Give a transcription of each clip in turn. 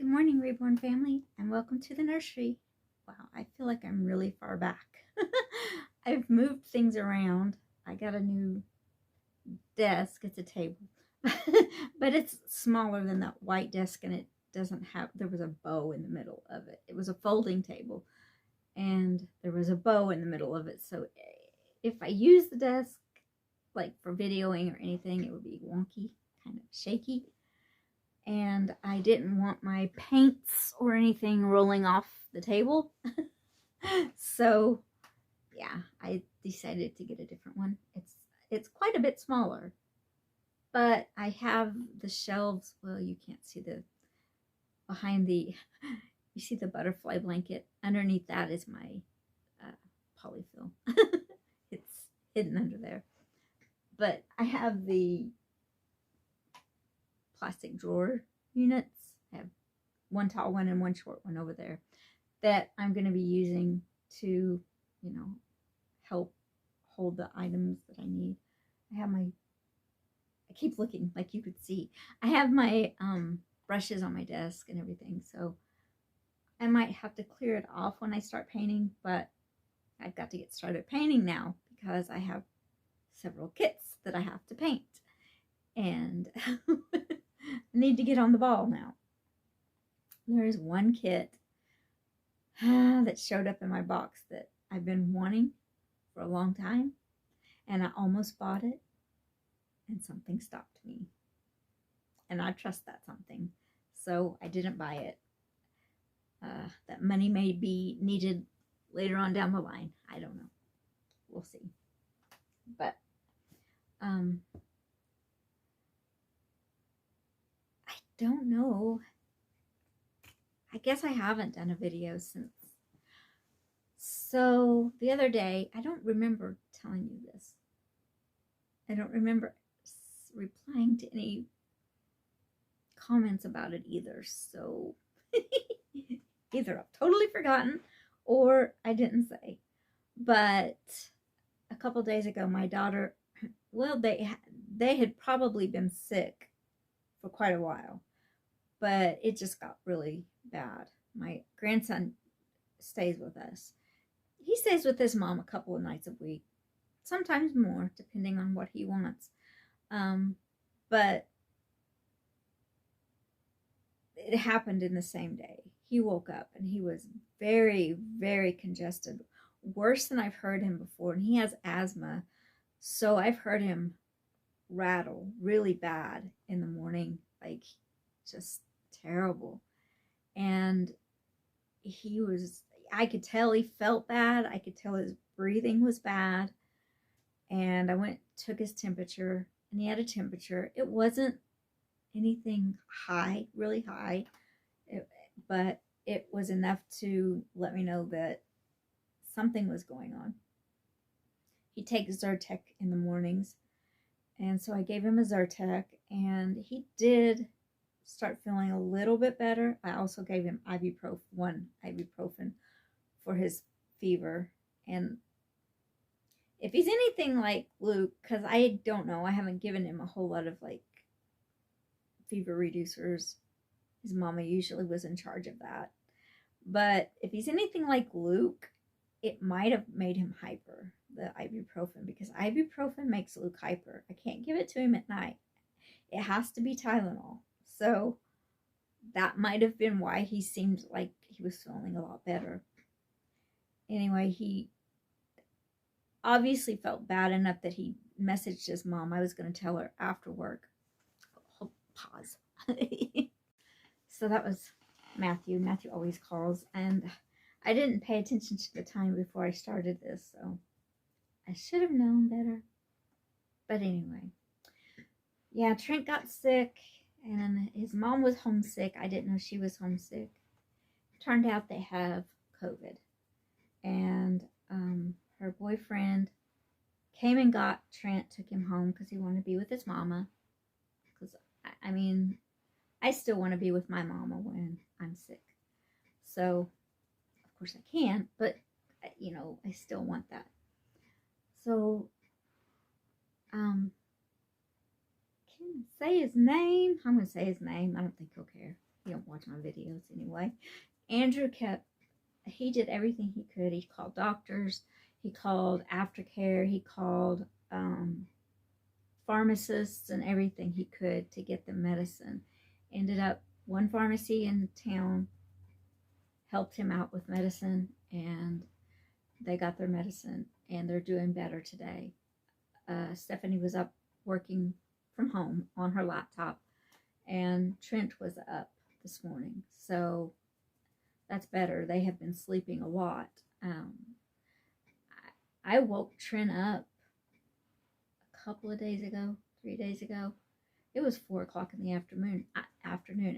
Good morning, Reborn family, and welcome to the nursery. Wow, I feel like I'm really far back. I've moved things around. I got a new desk. It's a table, but it's smaller than that white desk, and it doesn't have, there was a bow in the middle of it. It was a folding table, and there was a bow in the middle of it. So if I use the desk, like for videoing or anything, it would be wonky, kind of shaky. And I didn't want my paints or anything rolling off the table. So yeah, I decided to get a different one. It's quite a bit smaller, but I have the shelves. Well, you can't see the behind the, you see the butterfly blanket. Underneath that is my polyfill. It's hidden under there. But I have the plastic drawer units. I have one tall one and one short one over there that I'm going to be using to, help hold the items that I need. I keep looking like you could see. I have my brushes on my desk and everything, so I might have to clear it off when I start painting, but I've got to get started painting now because I have several kits that I have to paint. And I need to get on the ball now. There is one kit that showed up in my box that I've been wanting for a long time, and I almost bought it, and something stopped me. And I trust that something, so I didn't buy it. That money may be needed later on down the line. I don't know. We'll see. But I don't know. I guess I haven't done a video since. So the other day, I don't remember telling you this. I don't remember replying to any comments about it either. So either I've totally forgotten or I didn't say. But a couple days ago, my daughter, well, they had probably been sick for quite a while, but it just got really bad. My grandson stays with us. He stays with his mom a couple of nights a week, sometimes more, depending on what he wants. But it happened in the same day. He woke up and he was very, very congested, worse than I've heard him before. And he has asthma, so I've heard him rattle really bad in the morning, like just terrible. And I could tell he felt bad. I could tell his breathing was bad. And I took his temperature, and he had a temperature. It wasn't anything high, really high, but it was enough to let me know that something was going on. He takes Zyrtec in the mornings, and so I gave him a Zyrtec, and he did start feeling a little bit better. I also gave him ibuprofen for his fever. And if he's anything like Luke, because I don't know, I haven't given him a whole lot of like fever reducers. His mama usually was in charge of that. But if he's anything like Luke, it might have made him hyper, the ibuprofen, because ibuprofen makes Luke hyper. I can't give it to him at night. It has to be Tylenol. So that might have been why he seemed like he was feeling a lot better. Anyway, he obviously felt bad enough that he messaged his mom. I was going to tell her after work. Oh, pause. So that was Matthew. Matthew always calls, and I didn't pay attention to the time before I started this, so I should have known better. But anyway, yeah, Trent got sick, and his mom was homesick. I didn't know she was homesick. Turned out they have COVID, and her boyfriend came and got Trent, took him home because he wanted to be with his mama. Because, I mean, I still want to be with my mama when I'm sick. So, of course I can't, but, I still want that. So, can I say his name? I'm going to say his name. I don't think he'll care. He don't watch my videos anyway. Andrew he did everything he could. He called doctors, he called aftercare, he called pharmacists and everything he could to get the medicine. Ended up, one pharmacy in town helped him out with medicine, and they got their medicine, and they're doing better today. Stephanie was up working from home on her laptop, and Trent was up this morning. So that's better. They have been sleeping a lot. I woke Trent up a couple of days ago, 3 days ago. It was 4 o'clock in the afternoon,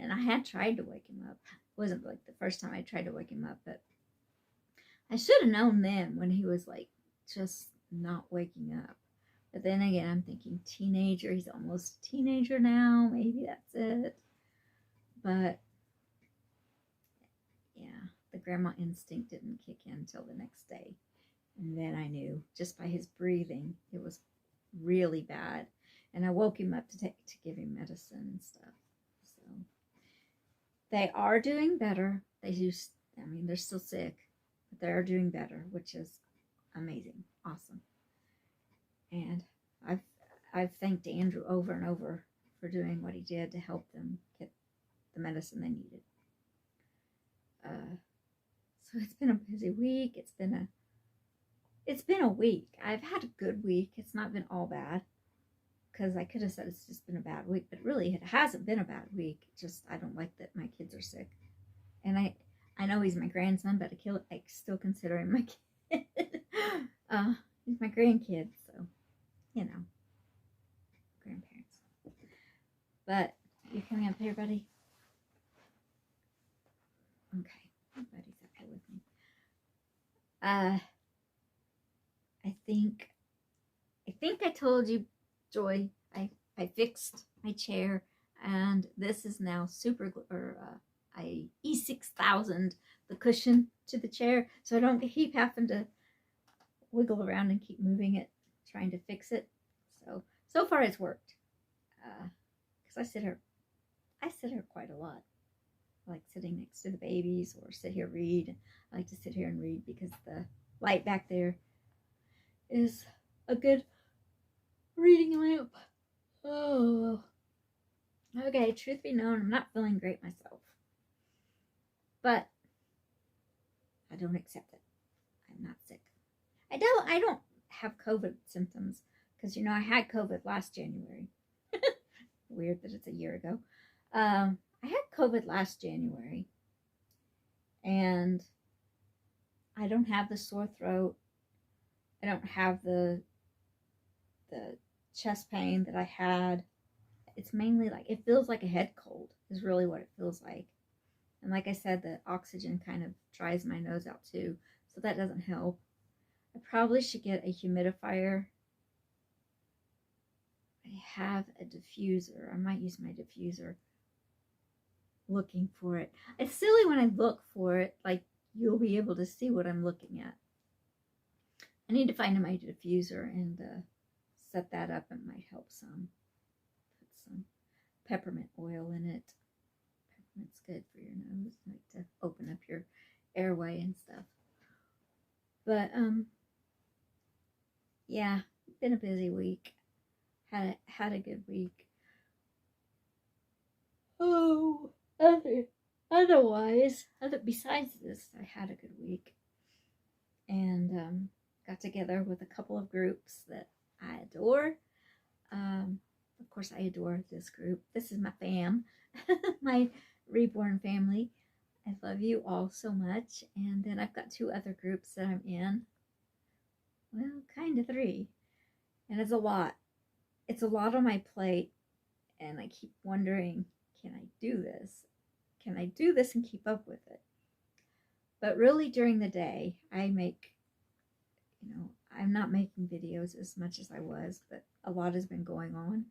and I had tried to wake him up. It wasn't like the first time I tried to wake him up, but I should have known then when he was like just not waking up. But then again, I'm thinking teenager. He's almost a teenager now. Maybe that's it. But yeah, the grandma instinct didn't kick in until the next day. And then I knew just by his breathing, it was really bad. And I woke him up to give him medicine and stuff. So they are doing better. They're still sick, but they are doing better, which is amazing, awesome. And I've thanked Andrew over and over for doing what he did to help them get the medicine they needed. So it's been a busy week. It's been a week. I've had a good week. It's not been all bad, because I could have said it's just been a bad week, but really it hasn't been a bad week. Just I don't like that my kids are sick, and I know he's my grandson, but I still consider him my kid. He's my grandkid, so you know, grandparents. But you coming up here, buddy? Okay, my buddy's up here with me. I think I told you, Joy, I fixed my chair, and this is now I E6000 the cushion to the chair, so I don't keep having to wiggle around and keep moving it, trying to fix it. So far it's worked. Because I sit here quite a lot. I like sitting next to the babies or sit here read. I like to sit here and read because the light back there is a good reading lamp. Oh. Okay, truth be known, I'm not feeling great myself. But I don't accept it. I'm not sick. I don't have COVID symptoms because, I had COVID last January. Weird that it's a year ago. I had COVID last January, and I don't have the sore throat. I don't have the chest pain that I had. It's mainly like, it feels like a head cold is really what it feels like. And like I said, the oxygen kind of dries my nose out too, so that doesn't help. I probably should get a humidifier. I have a diffuser. I might use my diffuser. Looking for it. It's silly when I look for it, like you'll be able to see what I'm looking at. I need to find my diffuser and set that up. It might help some. Put some peppermint oil in it. Peppermint's good for your nose, like to open up your airway and stuff. But yeah, been a busy week. Had a good week. Oh, besides this, I had a good week, and got together with a couple of groups that I adore. Of course, I adore this group. This is my fam, my reborn family. I love you all so much. And then I've got 2 other groups that I'm in. Well, kind of 3. And it's a lot. It's a lot on my plate. And I keep wondering, can I do this? Can I do this and keep up with it? But really during the day, I'm not making videos as much as I was, but a lot has been going on.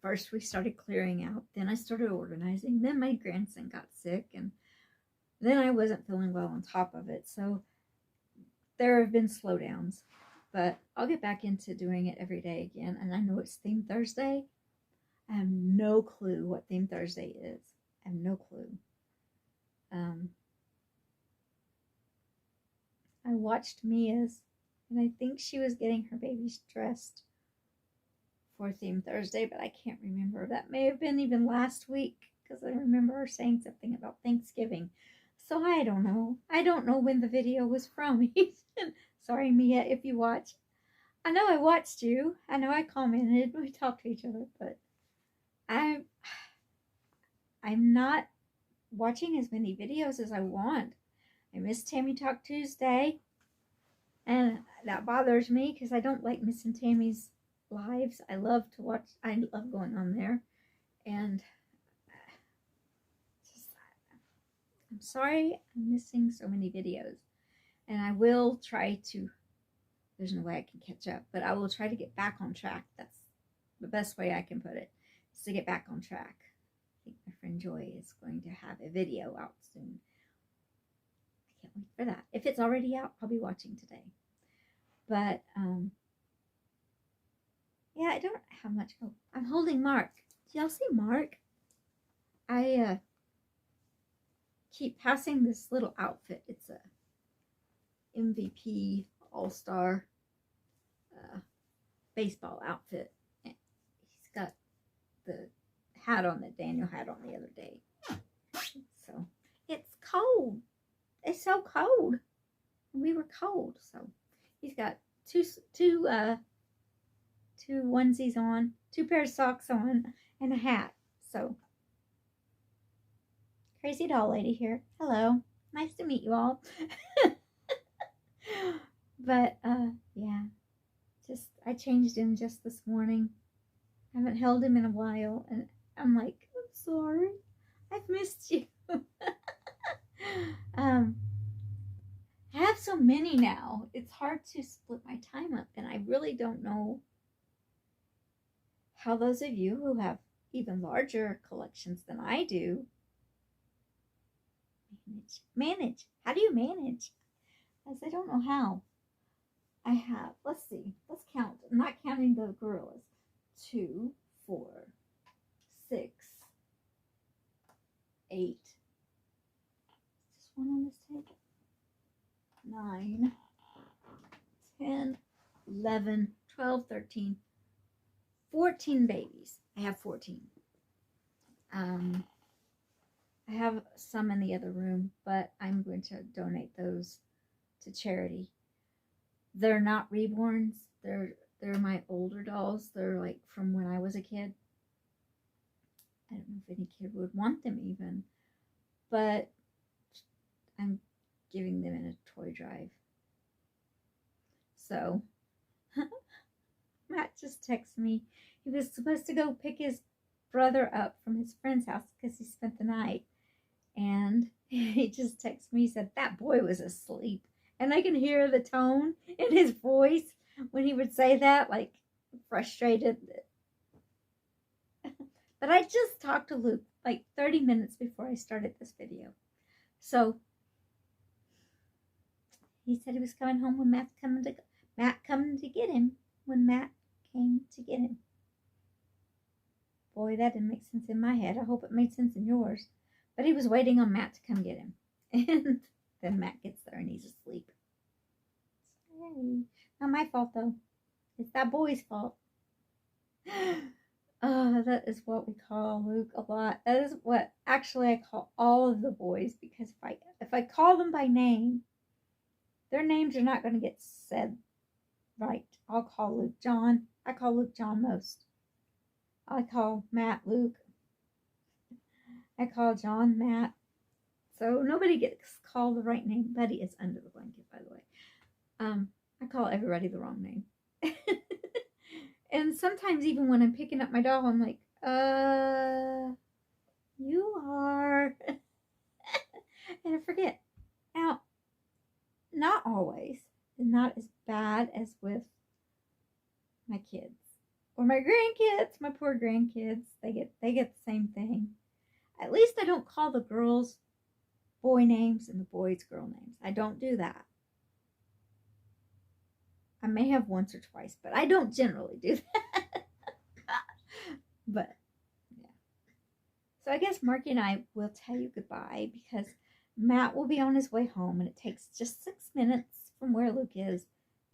First we started clearing out, then I started organizing, then my grandson got sick, and then I wasn't feeling well on top of it. So there have been slowdowns, but I'll get back into doing it every day again. And I know it's Theme Thursday. I have no clue what Theme Thursday is. I have no clue. I watched Mia's, and I think she was getting her babies dressed for Theme Thursday, but I can't remember. That may have been even last week, because I remember her saying something about Thanksgiving. So I don't know. I don't know when the video was from. Sorry, Mia, if you watch. I know I watched you. I know I commented. We talked to each other, but I'm not watching as many videos as I want. I missed Tammy Talk Tuesday, and that bothers me because I don't like missing Tammy's lives. I love to watch. I love going on there, and just, I'm sorry I'm missing so many videos, and I will try to. There's no way I can catch up, but I will try to get back on track. That's the best way I can put it, is to get back on track. I think my friend Joy is going to have a video out soon. I can't wait for that. If it's already out, I'll be watching today. But yeah, I don't have much. Oh, I'm holding Mark. Do y'all see Mark? I keep passing this little outfit. It's a MVP All-Star baseball outfit. He's got the hat on that Daniel had on the other day. So it's cold. It's so cold. We were cold, so he's got two onesies on, 2 pairs of socks on, and a hat. So Crazy Doll Lady here. Hello. Nice to meet you all. But yeah. I changed him just this morning. I haven't held him in a while, and I'm like, I'm sorry. I've missed you. I have so many now. It's hard to split my time up, and I really don't know how those of you who have even larger collections than I do manage. How do you manage? Because I don't know how. I have, let's see, let's count. I'm not counting the gorillas. 2, 4, 6, 8. Just one on this table. 9, 10, 11, 12, 13, 14 babies. I have 14. I have some in the other room, but I'm going to donate those to charity. They're not reborns. They're my older dolls. They're like from when I was a kid. I don't know if any kid would want them even, but I'm giving them in a toy drive. So Matt just texted me. He was supposed to go pick his brother up from his friend's house because he spent the night, and he just texted me. He said that boy was asleep. And I can hear the tone in his voice when he would say that, like frustrated. But I just talked to Luke like 30 minutes before I started this video. So he said he was coming home when Matt coming to get him. When Matt came to get him. Boy, that didn't make sense in my head. I hope it made sense in yours. But he was waiting on Matt to come get him. And then Matt gets there and he's asleep. Sorry. Not my fault, though. It's that boy's fault. That is what we call Luke a lot. That is what actually I call all of the boys, because if I call them by name, their names are not going to get said right. I'll call Luke John. I call Luke John most. I call Matt Luke. I call John Matt. So nobody gets called the right name. Buddy is under the blanket, by the way. I call everybody the wrong name. And sometimes even when I'm picking up my doll, I'm like, you are. And I forget. Now, not always. And not as bad as with my kids. Or my grandkids. My poor grandkids. They get the same thing. At least I don't call the girls boy names and the boys girl names. I don't do that. I may have once or twice, but I don't generally do that. But, yeah. So I guess Marky and I will tell you goodbye because Matt will be on his way home, and it takes just 6 minutes from where Luke is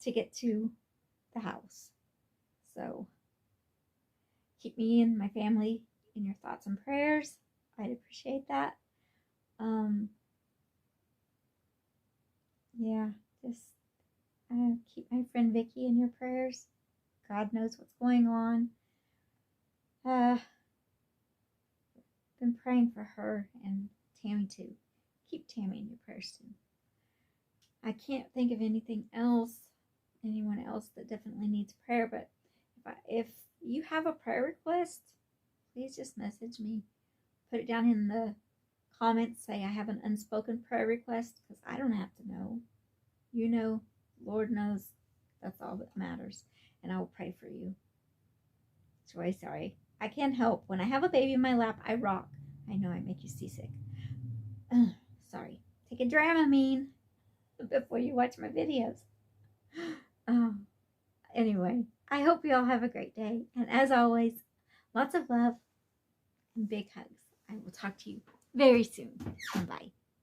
to get to the house. So keep me and my family in your thoughts and prayers. I'd appreciate that. Yeah, just keep my friend Vicky in your prayers. God knows what's going on. Been praying for her and Tammy too. Keep Tammy in your prayers too. I can't think of anything else, anyone else that definitely needs prayer, but if you have a prayer request, please just message me. Put it down in the comments, say I have an unspoken prayer request, because I don't have to know. You know, Lord knows, that's all that matters, and I will pray for you. Joy, sorry. I can't help. When I have a baby in my lap, I rock. I know I make you seasick. Sorry. Take a Dramamine before you watch my videos. Anyway, I hope you all have a great day. And as always, lots of love and big hugs. I will talk to you very soon. Bye.